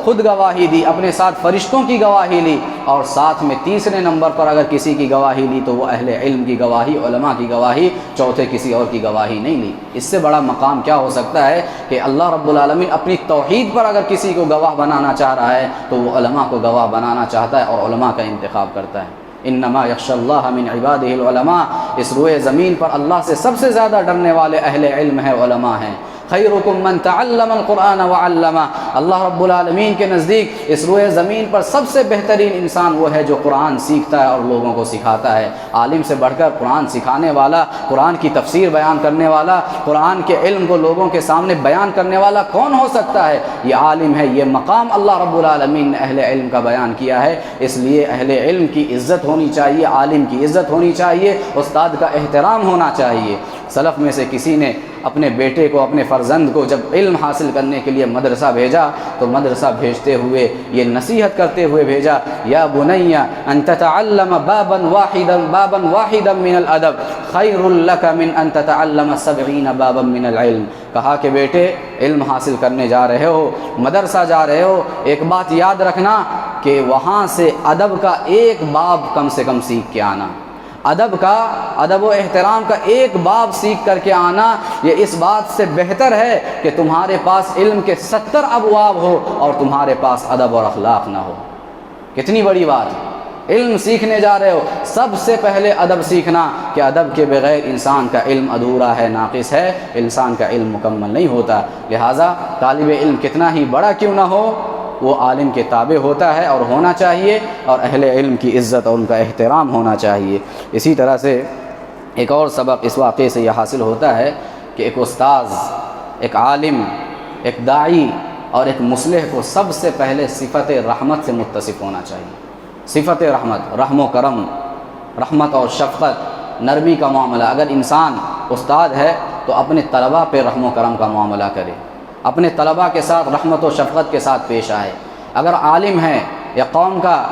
خود گواہی دی، اپنے ساتھ فرشتوں کی گواہی لی، اور ساتھ میں تیسرے نمبر پر اگر کسی کی گواہی لی تو وہ اہل علم کی گواہی، علماء کی گواہی، چوتھے کسی اور کی گواہی نہیں لی۔ اس سے بڑا مقام کیا ہو سکتا ہے کہ اللہ رب العالمین اپنی توحید پر اگر کسی کو گواہ بنانا چاہ رہا ہے تو وہ علماء کو گواہ بنانا چاہتا ہے اور علماء کا انتخاب کرتا ہے۔ انما یخشی اللہ من عبادہ العلماء، اس روئے زمین پر اللہ سے سب سے زیادہ ڈرنے والے اہل علم ہیں، علماء ہیں۔ خیرکم من تعلم القرآن وعلمہ، اللہ رب العالمین کے نزدیک اس روئے زمین پر سب سے بہترین انسان وہ ہے جو قرآن سیکھتا ہے اور لوگوں کو سکھاتا ہے۔ عالم سے بڑھ کر قرآن سکھانے والا، قرآن کی تفسیر بیان کرنے والا، قرآن کے علم کو لوگوں کے سامنے بیان کرنے والا کون ہو سکتا ہے؟ یہ عالم ہے۔ یہ مقام اللہ رب العالمین نے اہل علم کا بیان کیا ہے، اس لیے اہل علم کی عزت ہونی چاہیے، عالم کی عزت ہونی چاہیے، استاد کا احترام ہونا چاہیے۔ سلف میں سے کسی نے اپنے بیٹے کو، اپنے فرزند کو جب علم حاصل کرنے کے لیے مدرسہ بھیجا تو مدرسہ بھیجتے ہوئے یہ نصیحت کرتے ہوئے بھیجا، یا بنی ان تتعلم بابا واحدا من الادب خیر لک من ان تتعلم 70 بابا من العلم، کہا کہ بیٹے علم حاصل کرنے جا رہے ہو، مدرسہ جا رہے ہو، ایک بات یاد رکھنا کہ وہاں سے ادب کا ایک باب کم سے کم سیکھ کے آنا، ادب و احترام کا ایک باب سیکھ کر کے آنا، یہ اس بات سے بہتر ہے کہ تمہارے پاس علم کے 70 ابواب ہو اور تمہارے پاس ادب اور اخلاق نہ ہو۔ کتنی بڑی بات، علم سیکھنے جا رہے ہو، سب سے پہلے ادب سیکھنا کہ ادب کے بغیر انسان کا علم ادھورا ہے، ناقص ہے، انسان کا علم مکمل نہیں ہوتا۔ لہٰذا طالب علم کتنا ہی بڑا کیوں نہ ہو، وہ عالم کے تابع ہوتا ہے اور ہونا چاہیے، اور اہل علم کی عزت اور ان کا احترام ہونا چاہیے۔ اسی طرح سے ایک اور سبق اس واقعے سے یہ حاصل ہوتا ہے کہ ایک استاذ، ایک عالم، ایک داعی اور ایک مصلح کو سب سے پہلے صفت رحمت سے متصف ہونا چاہیے۔ صفت رحمت، رحم و کرم، رحمت اور شفقت، نرمی کا معاملہ۔ اگر انسان استاد ہے تو اپنے طلباء پہ رحم و کرم کا معاملہ کرے، اپنے طلباء کے ساتھ رحمت و شفقت کے ساتھ پیش آئے۔ اگر عالم ہے یا قوم کا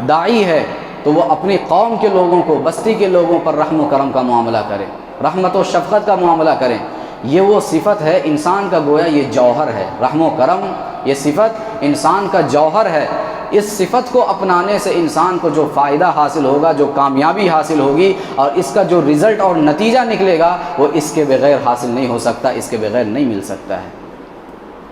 داعی ہے تو وہ اپنی قوم کے لوگوں کو، بستی کے لوگوں پر رحم و کرم کا معاملہ کرے، رحمت و شفقت کا معاملہ کریں۔ یہ وہ صفت ہے انسان کا، گویا یہ جوہر ہے، رحم و کرم یہ صفت انسان کا جوہر ہے۔ اس صفت کو اپنانے سے انسان کو جو فائدہ حاصل ہوگا، جو کامیابی حاصل ہوگی، اور اس کا جو رزلٹ اور نتیجہ نکلے گا، وہ اس کے بغیر حاصل نہیں ہو سکتا، اس کے بغیر نہیں مل سکتا ہے۔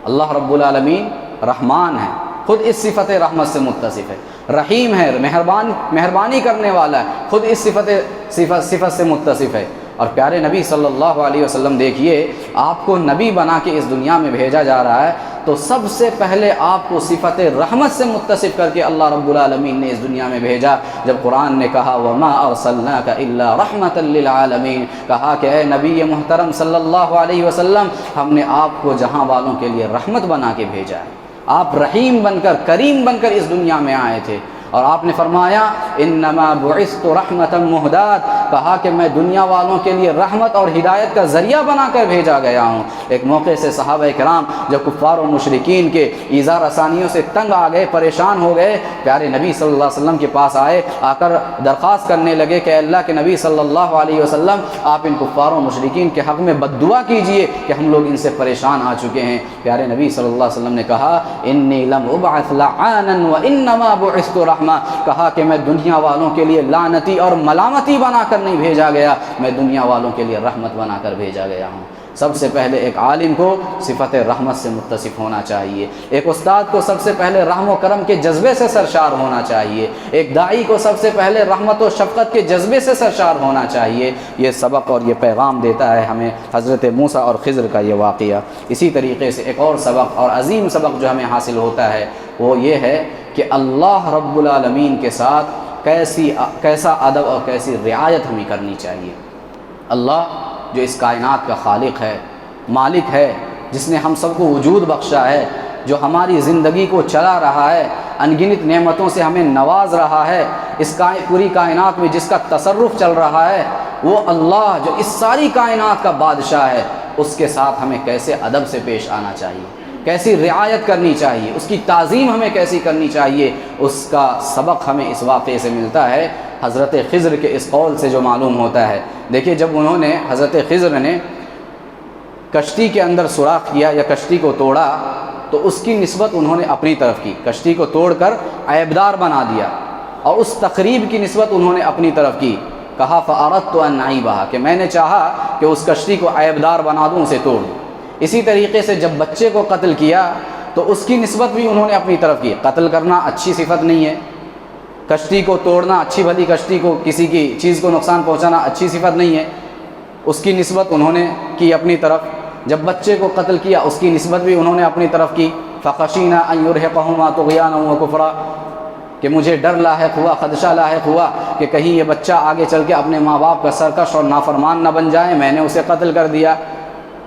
اللہ رب العالمین رحمان ہے، خود اس صفت رحمت سے متصف ہے۔ رحیم ہے، مہربانی کرنے والا ہے، خود اس صفت سے متصف ہے۔ اور پیارے نبی صلی اللہ علیہ وسلم دیکھیے، آپ کو نبی بنا کے اس دنیا میں بھیجا جا رہا ہے، تو سب سے پہلے آپ کو صفت رحمت سے متصف کر کے اللہ رب العالمین نے اس دنیا میں بھیجا۔ جب قرآن نے کہا وَمَا أَرْسَلْنَاكَ إِلَّا رَحْمَةً لِّلْعَالَمِينَ، کہا کہ اے نبی محترم صلی اللہ علیہ وسلم، ہم نے آپ کو جہاں والوں کے لیے رحمت بنا کے بھیجا ہے۔ آپ رحیم بن کر، کریم بن کر اس دنیا میں آئے تھے، اور آپ نے فرمایا انما بعثت رحمتا مہدات، کہا کہ میں دنیا والوں کے لیے رحمت اور ہدایت کا ذریعہ بنا کر بھیجا گیا ہوں۔ ایک موقع سے صحابہ کرام جب کفار و مشرکین کے ایذا رسانیوں سے تنگ آ گئے، پریشان ہو گئے، پیارے نبی صلی اللہ علیہ وسلم کے پاس آئے، آ کر درخواست کرنے لگے کہ اللہ کے نبی صلی اللہ علیہ وسلم، آپ ان کفار و مشرکین کے حق میں بد دعا کیجئے کہ ہم لوگ ان سے پریشان آ چکے ہیں۔ پیارے نبی صلی اللہ علیہ وسلم نے کہا انی لم ابعث لعانا وانما بعثت رحمہ، کہا کہ میں دنیا والوں کے لیے لعنتی اور ملامتی بنا کر نہیں بھیجا گیا، میں دنیا والوں کے لیے رحمت بنا کر بھیجا گیا ہوں۔ سب سے پہلے ایک عالم کو صفت رحمت سے متصف ہونا چاہیے، ایک استاد کو سب سے پہلے رحم و کرم کے جذبے سے سرشار ہونا چاہیے، ایک داعی کو سب سے پہلے رحمت و شفقت کے جذبے سے سرشار ہونا چاہیے۔ یہ سبق اور یہ پیغام دیتا ہے ہمیں حضرت موسیٰ اور خضر کا یہ واقعہ۔ اسی طریقے سے ایک اور سبق اور عظیم سبق جو ہمیں حاصل ہوتا ہے وہ یہ ہے کہ اللہ رب العالمین کے ساتھ کیسا ادب اور کیسی رعایت ہمیں کرنی چاہیے۔ اللہ جو اس کائنات کا خالق ہے، مالک ہے، جس نے ہم سب کو وجود بخشا ہے، جو ہماری زندگی کو چلا رہا ہے، انگنت نعمتوں سے ہمیں نواز رہا ہے، اس پوری کائنات میں جس کا تصرف چل رہا ہے، وہ اللہ جو اس ساری کائنات کا بادشاہ ہے، اس کے ساتھ ہمیں کیسے ادب سے پیش آنا چاہیے، کیسی رعایت کرنی چاہیے، اس کی تعظیم ہمیں کیسی کرنی چاہیے، اس کا سبق ہمیں اس واقعے سے ملتا ہے، حضرت خضر کے اس قول سے جو معلوم ہوتا ہے۔ دیکھیے جب انہوں نے، حضرت خضر نے کشتی کے اندر سوراخ کیا یا کشتی کو توڑا، تو اس کی نسبت انہوں نے اپنی طرف کی، کشتی کو توڑ کر عیبدار بنا دیا، اور اس تقریب کی نسبت انہوں نے اپنی طرف کی، کہا فَأَرَدْتُ أَنْ أَعِيبَهَا، کہ میں نے چاہا کہ اس کشتی کو عیبدار بنا دوں، اسے توڑ دوں۔ اسی طریقے سے جب بچے کو قتل کیا تو اس کی نسبت بھی انہوں نے اپنی طرف کی، قتل کرنا اچھی صفت نہیں ہے، کشتی کو توڑنا، اچھی بھلی کشتی کو، کسی کی چیز کو نقصان پہنچانا اچھی صفت نہیں ہے، اس کی نسبت انہوں نے کی اپنی طرف۔ جب بچے کو قتل کیا اس کی نسبت بھی انہوں نے اپنی طرف کی، فَخَشِينَا أَن يُرْهِقَهُمَا طُغْيَانًا وَكُفْرًا، کہ مجھے ڈر لاحق ہوا، خدشہ لاحق ہوا کہ کہیں یہ بچہ آگے چل کے اپنے ماں باپ کا سرکش اور نافرمان نہ بن جائے، میں نے اسے قتل کر دیا۔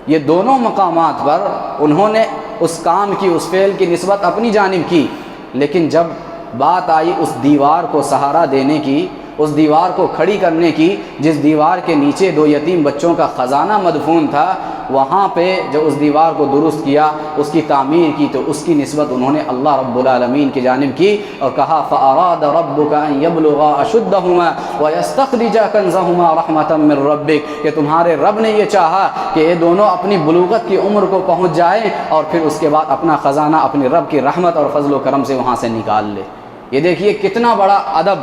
یہ دونوں مقامات پر انہوں نے اس کام کی، اس فعل کی نسبت اپنی جانب کی، لیکن جب بات آئی اس دیوار کو سہارا دینے کی، اس دیوار کو کھڑی کرنے کی، جس دیوار کے نیچے 2 یتیم بچوں کا خزانہ مدفون تھا، وہاں پہ جب اس دیوار کو درست کیا، اس کی تعمیر کی، تو اس کی نسبت انہوں نے اللہ رب العالمین کی جانب کی، اور کہا فَأَرَادَ رَبُّكَ أَن يَبْلُغَا أَشُدَّهُمَا وَيَسْتَخْرِجَا كَنزَهُمَا رَحْمَةً مِّن رَّبِّكَ، کہ تمہارے رب نے یہ چاہا کہ یہ دونوں اپنی بلوغت کی عمر کو پہنچ جائیں، اور پھر اس کے بعد اپنا خزانہ اپنے رب کی رحمت اور فضل و کرم سے وہاں سے نکال لے۔ یہ دیکھیے کتنا بڑا ادب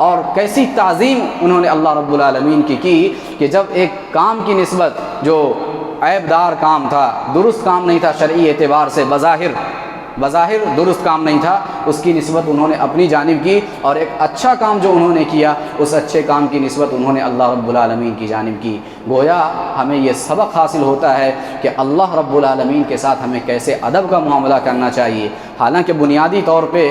اور کیسی تعظیم انہوں نے اللہ رب العالمین کی کہ جب ایک کام کی نسبت جو عیبدار کام تھا، درست کام نہیں تھا شرعی اعتبار سے بظاہر، بظاہر درست کام نہیں تھا، اس کی نسبت انہوں نے اپنی جانب کی، اور ایک اچھا کام جو انہوں نے کیا اس اچھے کام کی نسبت انہوں نے اللہ رب العالمین کی جانب کی۔ گویا ہمیں یہ سبق حاصل ہوتا ہے کہ اللہ رب العالمین کے ساتھ ہمیں کیسے ادب کا معاملہ کرنا چاہیے۔ حالانکہ بنیادی طور پہ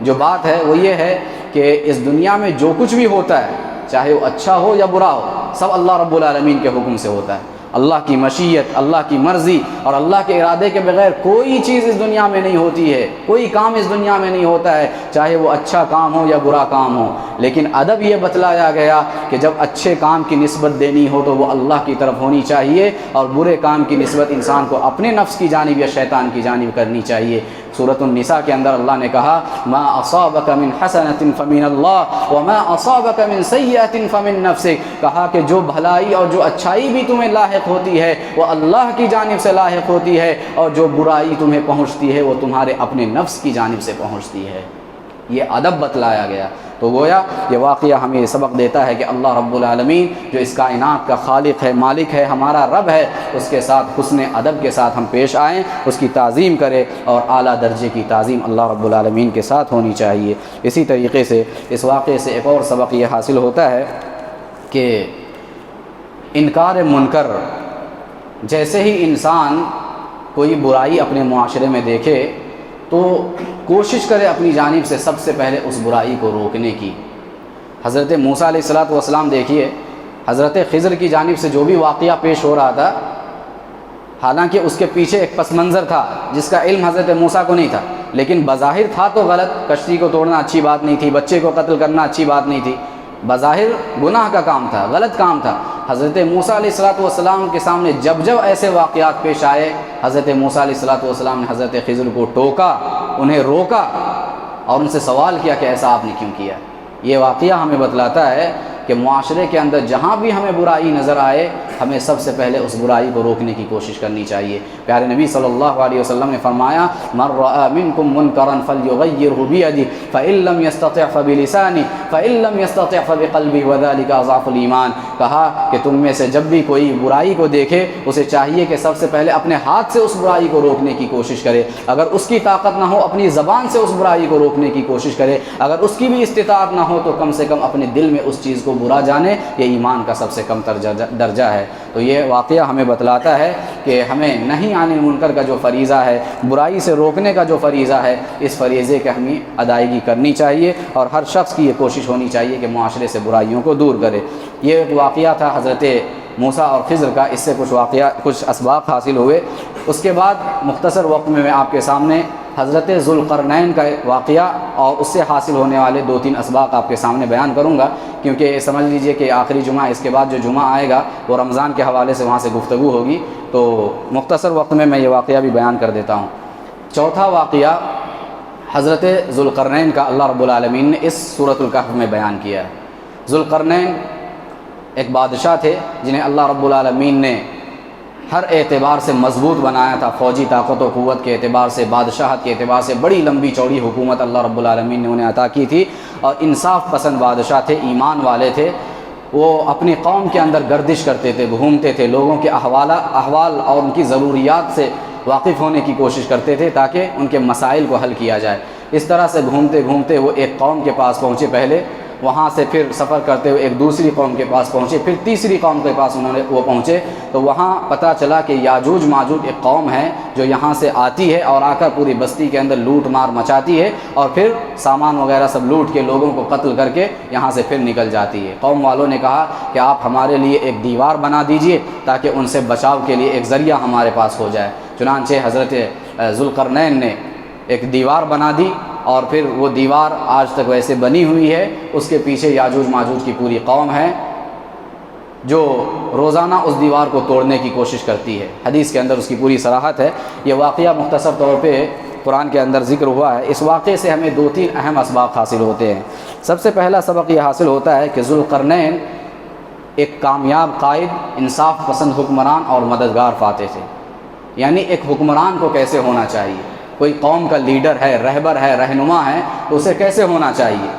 جو بات ہے وہ یہ ہے کہ اس دنیا میں جو کچھ بھی ہوتا ہے، چاہے وہ اچھا ہو یا برا ہو، سب اللہ رب العالمین کے حکم سے ہوتا ہے۔ اللہ کی مشیت، اللہ کی مرضی اور اللہ کے ارادے کے بغیر کوئی چیز اس دنیا میں نہیں ہوتی ہے، کوئی کام اس دنیا میں نہیں ہوتا ہے، چاہے وہ اچھا کام ہو یا برا کام ہو۔ لیکن ادب یہ بتلایا گیا کہ جب اچھے کام کی نسبت دینی ہو تو وہ اللہ کی طرف ہونی چاہیے، اور برے کام کی نسبت انسان کو اپنے نفس کی جانب یا شیطان کی جانب کرنی چاہیے۔ سورۃ النساء کے اندر اللہ نے کہا ما اصابک من حسنۃ فمن اللہ وما اصابک من سیئۃ فمن نفسک، کہا کہ جو بھلائی اور جو اچھائی بھی تمہیں لاحق ہوتی ہے وہ اللہ کی جانب سے لاحق ہوتی ہے، اور جو برائی تمہیں پہنچتی ہے وہ تمہارے اپنے نفس کی جانب سے پہنچتی ہے۔ یہ ادب بتلایا گیا۔ تو گویا یہ واقعہ ہمیں یہ سبق دیتا ہے کہ اللہ رب العالمین جو اس کائنات کا خالق ہے، مالک ہے، ہمارا رب ہے، اس کے ساتھ حسن ادب کے ساتھ ہم پیش آئیں، اس کی تعظیم کریں، اور اعلیٰ درجے کی تعظیم اللہ رب العالمین کے ساتھ ہونی چاہیے۔ اسی طریقے سے اس واقعے سے ایک اور سبق یہ حاصل ہوتا ہے کہ انکار منکر، جیسے ہی انسان کوئی برائی اپنے معاشرے میں دیکھے تو کوشش کرے اپنی جانب سے سب سے پہلے اس برائی کو روکنے کی۔ حضرت موسیٰ علیہ السلام دیکھیے، حضرت خضر کی جانب سے جو بھی واقعہ پیش ہو رہا تھا، حالانکہ اس کے پیچھے ایک پس منظر تھا جس کا علم حضرت موسیٰ کو نہیں تھا، لیکن بظاہر تھا تو غلط، کشتی کو توڑنا اچھی بات نہیں تھی، بچے کو قتل کرنا اچھی بات نہیں تھی، بظاہر گناہ کا کام تھا، غلط کام تھا۔ حضرت موسیٰ علیہ السلام کے سامنے جب جب ایسے واقعات پیش آئے، حضرت موسیٰ علیہ السلام نے حضرت خضر کو ٹوکا، انہیں روکا اور ان سے سوال کیا کہ ایسا آپ نے کیوں کیا۔ یہ واقعہ ہمیں بتلاتا ہے کہ معاشرے کے اندر جہاں بھی ہمیں برائی نظر آئے، ہمیں سب سے پہلے اس برائی کو روکنے کی کوشش کرنی چاہیے۔ پیارے نبی صلی اللہ علیہ وسلم نے فرمایا من رأى منکم منکرا فلیغیرہ بیدہ فإن لم یستطع فبلسانہ فإن لم یستطع فبقلبہ وذلک اضعف الایمان، کہا کہ تم میں سے جب بھی کوئی برائی کو دیکھے اسے چاہیے کہ سب سے پہلے اپنے ہاتھ سے اس برائی کو روکنے کی کوشش کرے، اگر اس کی طاقت نہ ہو اپنی زبان سے اس برائی کو روکنے کی کوشش کرے، اگر اس کی بھی استطاعت نہ ہو تو کم سے کم اپنے دل میں اس چیز کو برا جانے، یہ ایمان کا سب سے کم درجہ ہے۔ تو یہ واقعہ ہمیں بتلاتا ہے کہ ہمیں نہی عن المنکر کا جو فریضہ ہے، برائی سے روکنے کا جو فریضہ ہے، اس فریضے کی ہمیں ادائیگی کرنی چاہیے، اور ہر شخص کی یہ کوشش ہونی چاہیے کہ معاشرے سے برائیوں کو دور کرے۔ یہ ایک واقعہ تھا حضرت موسیٰ اور خضر کا، اس سے کچھ اسباق حاصل ہوئے۔ اس کے بعد مختصر وقت میں آپ کے سامنے حضرت ذوالقرنین کا واقعہ اور اس سے حاصل ہونے والے 2-3 اسباق آپ کے سامنے بیان کروں گا، کیونکہ سمجھ لیجئے کہ آخری جمعہ، اس کے بعد جو جمعہ آئے گا وہ رمضان کے حوالے سے وہاں سے گفتگو ہوگی، تو مختصر وقت میں یہ واقعہ بھی بیان کر دیتا ہوں۔ چوتھا واقعہ حضرت ذوالقرنین کا اللہ رب العالمین نے اس سورۃ الکہف میں بیان کیا ہے۔ ذوالقرنین ایک بادشاہ تھے جنہیں اللہ رب العالمین نے ہر اعتبار سے مضبوط بنایا تھا، فوجی طاقت و قوت کے اعتبار سے، بادشاہت کے اعتبار سے بڑی لمبی چوڑی حکومت اللہ رب العالمین نے انہیں عطا کی تھی، اور انصاف پسند بادشاہ تھے، ایمان والے تھے۔ وہ اپنی قوم کے اندر گردش کرتے تھے، گھومتے تھے، لوگوں کے احوال اور ان کی ضروریات سے واقف ہونے کی کوشش کرتے تھے تاکہ ان کے مسائل کو حل کیا جائے۔ اس طرح سے گھومتے گھومتے وہ ایک قوم کے پاس پہنچے، پہلے وہاں سے پھر سفر کرتے ہوئے ایک دوسری قوم کے پاس پہنچے، پھر تیسری قوم کے پاس وہ پہنچے، تو وہاں پتہ چلا کہ یاجوج ماجوج ایک قوم ہے جو یہاں سے آتی ہے اور آ کر پوری بستی کے اندر لوٹ مار مچاتی ہے، اور پھر سامان وغیرہ سب لوٹ کے لوگوں کو قتل کر کے یہاں سے پھر نکل جاتی ہے۔ قوم والوں نے کہا کہ آپ ہمارے لیے ایک دیوار بنا دیجئے تاکہ ان سے بچاؤ کے لیے ایک ذریعہ ہمارے پاس ہو جائے۔ چنانچہ حضرت ذوالقرنین نے ایک دیوار بنا دی، اور پھر وہ دیوار آج تک ویسے بنی ہوئی ہے، اس کے پیچھے یاجوج ماجوج کی پوری قوم ہے جو روزانہ اس دیوار کو توڑنے کی کوشش کرتی ہے۔ حدیث کے اندر اس کی پوری صراحت ہے۔ یہ واقعہ مختصر طور پہ قرآن کے اندر ذکر ہوا ہے۔ اس واقعے سے ہمیں 2-3 اہم اسباق حاصل ہوتے ہیں۔ سب سے پہلا سبق یہ حاصل ہوتا ہے کہ ذوالقرنین ایک کامیاب قائد، انصاف پسند حکمران اور مددگار فاتح تھے۔ یعنی ایک حکمران کو کیسے ہونا چاہیے، کوئی قوم کا لیڈر ہے، رہبر ہے، رہنما ہے، تو اسے کیسے ہونا چاہیے،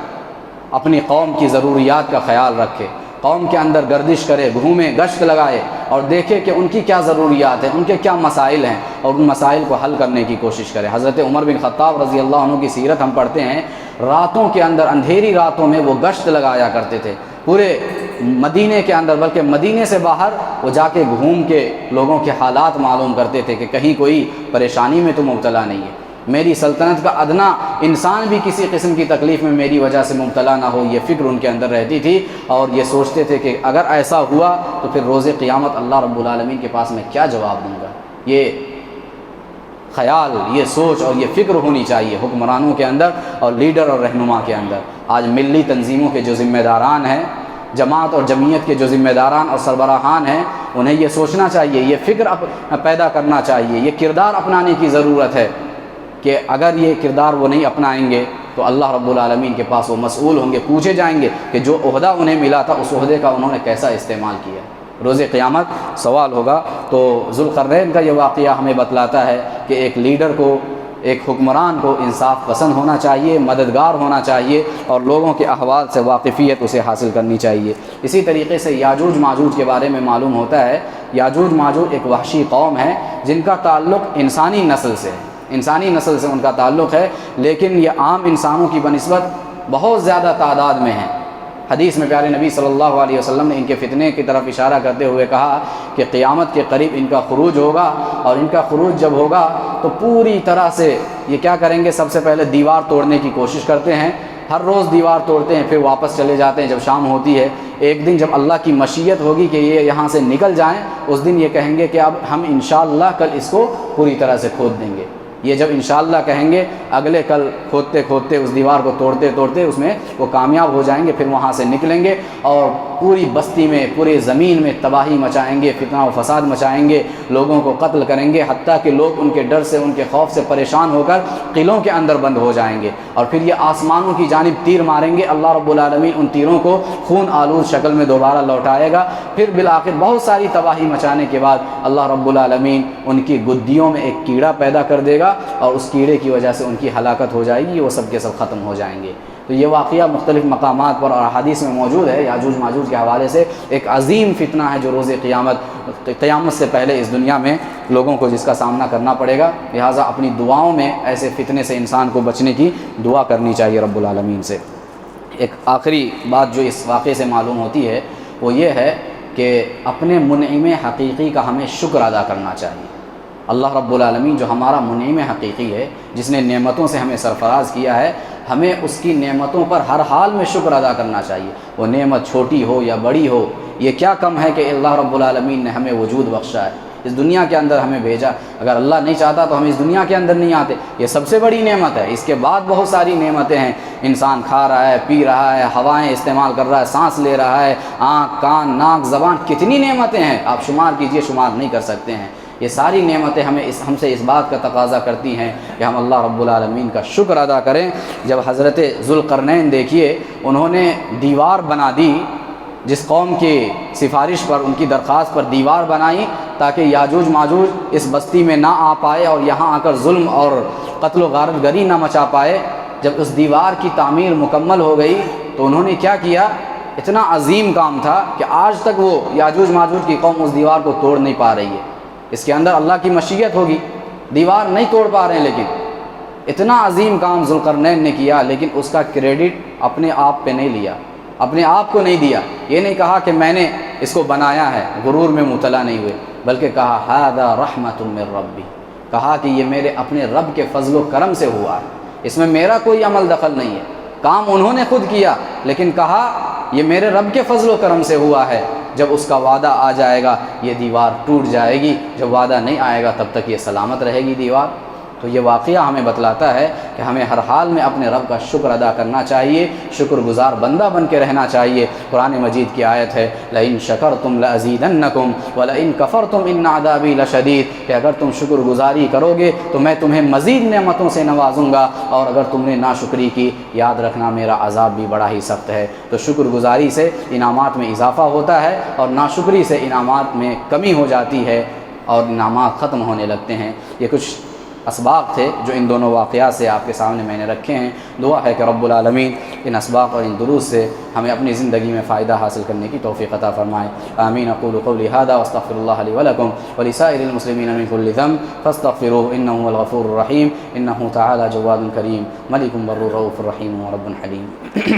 اپنی قوم کی ضروریات کا خیال رکھے، قوم کے اندر گردش کرے، گھومے، گشت لگائے اور دیکھے کہ ان کی کیا ضروریات ہیں، ان کے کیا مسائل ہیں، اور ان مسائل کو حل کرنے کی کوشش کرے۔ حضرت عمر بن خطاب رضی اللہ عنہ کی سیرت ہم پڑھتے ہیں، راتوں کے اندر، اندھیری راتوں میں وہ گشت لگایا کرتے تھے پورے مدینے کے اندر، بلکہ مدینے سے باہر وہ جا کے گھوم کے لوگوں کے حالات معلوم کرتے تھے کہ کہیں کوئی پریشانی میں تو مبتلا نہیں ہے، میری سلطنت کا ادنا انسان بھی کسی قسم کی تکلیف میں میری وجہ سے مبتلا نہ ہو، یہ فکر ان کے اندر رہتی تھی، اور یہ سوچتے تھے کہ اگر ایسا ہوا تو پھر روز قیامت اللہ رب العالمین کے پاس میں کیا جواب دوں گا۔ یہ خیال، یہ سوچ اور یہ فکر ہونی چاہیے حکمرانوں کے اندر اور لیڈر اور رہنما کے اندر۔ آج ملی تنظیموں کے جو ذمہ داران ہیں، جماعت اور جمعیت کے جو ذمہ داران اور سربراہان ہیں، انہیں یہ سوچنا چاہیے، یہ فکر پیدا کرنا چاہیے، یہ کردار اپنانے کی ضرورت ہے کہ اگر یہ کردار وہ نہیں اپنائیں گے تو اللہ رب العالمین کے پاس وہ مسئول ہوں گے، پوچھے جائیں گے کہ جو عہدہ انہیں ملا تھا اس عہدے کا انہوں نے کیسا استعمال کیا۔ روز قیامت سوال ہوگا۔ تو ذوالقرنین کا یہ واقعہ ہمیں بتلاتا ہے کہ ایک لیڈر کو، ایک حکمران کو انصاف پسند ہونا چاہیے، مددگار ہونا چاہیے، اور لوگوں کے احوال سے واقفیت اسے حاصل کرنی چاہیے۔ اسی طریقے سے یاجوج ماجوج کے بارے میں معلوم ہوتا ہے، یاجوج ماجوج ایک وحشی قوم ہے جن کا تعلق انسانی نسل سے ہے، انسانی نسل سے ان کا تعلق ہے، لیکن یہ عام انسانوں کی بنسبت بہت زیادہ تعداد میں ہیں۔ حدیث میں پیارے نبی صلی اللہ علیہ وسلم نے ان کے فتنے کی طرف اشارہ کرتے ہوئے کہا کہ قیامت کے قریب ان کا خروج ہوگا، اور ان کا خروج جب ہوگا تو پوری طرح سے یہ کیا کریں گے، سب سے پہلے دیوار توڑنے کی کوشش کرتے ہیں، ہر روز دیوار توڑتے ہیں، پھر واپس چلے جاتے ہیں جب شام ہوتی ہے۔ ایک دن جب اللہ کی مشیت ہوگی کہ یہ یہاں سے نکل جائیں، اس دن یہ کہیں گے کہ اب ہم انشاءاللہ کل اس کو پوری طرح سے کھود دیں گے۔ یہ جب انشاءاللہ کہیں گے، اگلے کل کھودتے کھودتے اس دیوار کو توڑتے توڑتے اس میں وہ کامیاب ہو جائیں گے، پھر وہاں سے نکلیں گے اور پوری بستی میں، پورے زمین میں تباہی مچائیں گے، فتنہ و فساد مچائیں گے، لوگوں کو قتل کریں گے، حتیٰ کہ لوگ ان کے ڈر سے، ان کے خوف سے پریشان ہو کر قلعوں کے اندر بند ہو جائیں گے، اور پھر یہ آسمانوں کی جانب تیر ماریں گے، اللہ رب العالمین ان تیروں کو خون آلود شکل میں دوبارہ لوٹائے گا، پھر بالآخر بہت ساری تباہی مچانے کے بعد اللہ رب العالمین ان کی گدیوں میں ایک کیڑا پیدا کر دے گا، اور اس کیڑے کی وجہ سے ان کی ہلاکت ہو جائے گی، وہ سب کے سب ختم ہو جائیں گے۔ تو یہ واقعہ مختلف مقامات پر اور احادیث میں موجود ہے۔ یاجوج ماجوج کے حوالے سے ایک عظیم فتنہ ہے جو روز قیامت سے پہلے اس دنیا میں لوگوں کو جس کا سامنا کرنا پڑے گا، لہٰذا اپنی دعاؤں میں ایسے فتنے سے انسان کو بچنے کی دعا کرنی چاہیے رب العالمین سے۔ ایک آخری بات جو اس واقعے سے معلوم ہوتی ہے وہ یہ ہے کہ اپنے منعم حقیقی کا ہمیں شکر ادا کرنا چاہیے۔ اللہ رب العالمین جو ہمارا منعم حقیقی ہے، جس نے نعمتوں سے ہمیں سرفراز کیا ہے، ہمیں اس کی نعمتوں پر ہر حال میں شکر ادا کرنا چاہیے، وہ نعمت چھوٹی ہو یا بڑی ہو۔ یہ کیا کم ہے کہ اللہ رب العالمین نے ہمیں وجود بخشا ہے، اس دنیا کے اندر ہمیں بھیجا۔ اگر اللہ نہیں چاہتا تو ہم اس دنیا کے اندر نہیں آتے، یہ سب سے بڑی نعمت ہے۔ اس کے بعد بہت ساری نعمتیں ہیں، انسان کھا رہا ہے، پی رہا ہے، ہوائیں استعمال کر رہا ہے، سانس لے رہا ہے، آنکھ، کان، ناک، زبان، کتنی نعمتیں ہیں، آپ شمار کیجئے، شمار نہیں کر سکتے ہیں۔ یہ ساری نعمتیں ہم سے اس بات کا تقاضا کرتی ہیں کہ ہم اللہ رب العالمین کا شکر ادا کریں۔ جب حضرت ذوالقرنین دیکھیے، انہوں نے دیوار بنا دی، جس قوم کی سفارش پر، ان کی درخواست پر دیوار بنائی تاکہ یاجوج ماجوج اس بستی میں نہ آ پائے اور یہاں آ کر ظلم اور قتل و غارت گری نہ مچا پائے۔ جب اس دیوار کی تعمیر مکمل ہو گئی تو انہوں نے کیا کیا، اتنا عظیم کام تھا کہ آج تک وہ یاجوج ماجوج کی قوم اس دیوار کو توڑ نہیں پا رہی ہے۔ اس کے اندر اللہ کی مشیت ہوگی، دیوار نہیں توڑ پا رہے ہیں، لیکن اتنا عظیم کام ذوالقرنین نے کیا، لیکن اس کا کریڈٹ اپنے آپ پہ نہیں لیا، اپنے آپ کو نہیں دیا۔ یہ نہیں کہا کہ میں نے اس کو بنایا ہے، غرور میں مبتلا نہیں ہوئے، بلکہ کہا ھذا رحمۃ من ربی، کہا کہ یہ میرے اپنے رب کے فضل و کرم سے ہوا ہے، اس میں میرا کوئی عمل دخل نہیں ہے۔ کام انہوں نے خود کیا، لیکن کہا یہ میرے رب کے فضل و کرم سے ہوا ہے۔ جب اس کا وعدہ آ جائے گا یہ دیوار ٹوٹ جائے گی، جب وعدہ نہیں آئے گا تب تک یہ سلامت رہے گی دیوار۔ تو یہ واقعہ ہمیں بتلاتا ہے کہ ہمیں ہر حال میں اپنے رب کا شکر ادا کرنا چاہیے، شکر گزار بندہ بن کے رہنا چاہیے۔ قرآن مجید کی آیت ہے لئن شکرتم لازیدنکم ولئن کفرتم ان عذابی لشدید، کہ اگر تم شکر گزاری کرو گے تو میں تمہیں مزید نعمتوں سے نوازوں گا، اور اگر تم نے ناشکری کی یاد رکھنا میرا عذاب بھی بڑا ہی سخت ہے۔ تو شکر گزاری سے انعامات میں اضافہ ہوتا ہے، اور ناشکری سے انعامات میں کمی ہو جاتی ہے اور انعامات ختم ہونے لگتے ہیں۔ یہ کچھ اسباق تھے جو ان دونوں واقعات سے آپ کے سامنے میں نے رکھے ہیں۔ دعا ہے کہ رب العالمین ان اسباق اور ان دروس سے ہمیں اپنی زندگی میں فائدہ حاصل کرنے کی توفیق عطا فرمائے۔ آمین۔ اقول قولی ھذا واستغفر اللہ لی ولکم ولسائر المسلمین من کل ذنب فاستغفروہ انہ هو الغفور الرحیم انہ تعالی جواد کریم ملک بر رؤوف رحیم ورب حلیم۔